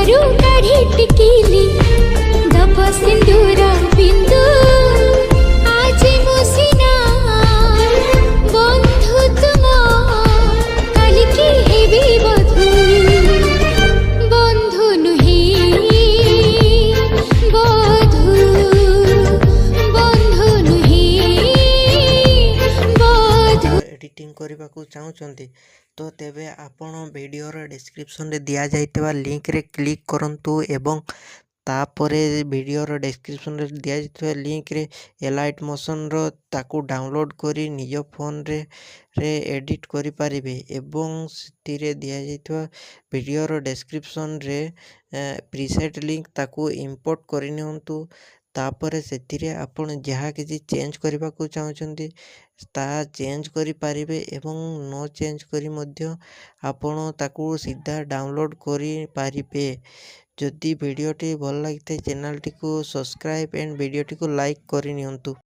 मुंडरू काढ़ी टिकिली दब सिंदूर बिंदु आज मुसिना बंधु तुम काली की हेबी बधू बंधु नुहे बधू बंधु नुहे बधू एडिटिंग करने को चाहूँगी तो तेबे आपण वीडियोर डिस्क्रिप्शन रे दिया जाइतबा लिंक रे क्लिक करंतु एवं तापरे वीडियोर डिस्क्रिप्शन रे दिया जाइतबा लिंक रे एलाइट मोशन रो ताकू डाउनलोड करी निज फोन रे एडिट करि पारिबे एवं सितिरे दिया जाइतबा वीडियोर डिस्क्रिप्शन रे प्रीसेट लिंक ताकू इंपोर्ट करि नियंतु तापर से आपण जहाँ किसी चेंज करने को चाहते ता चेंज करि पारिबे एवं नो चेंज करी मध्य आपण ताकू सीधा डाउनलोड करि पारिबे। जदि वीडियोटी भल लगी चैनल टी को सब्सक्राइब एंड वीडियोटी को लाइक करि नियंतु।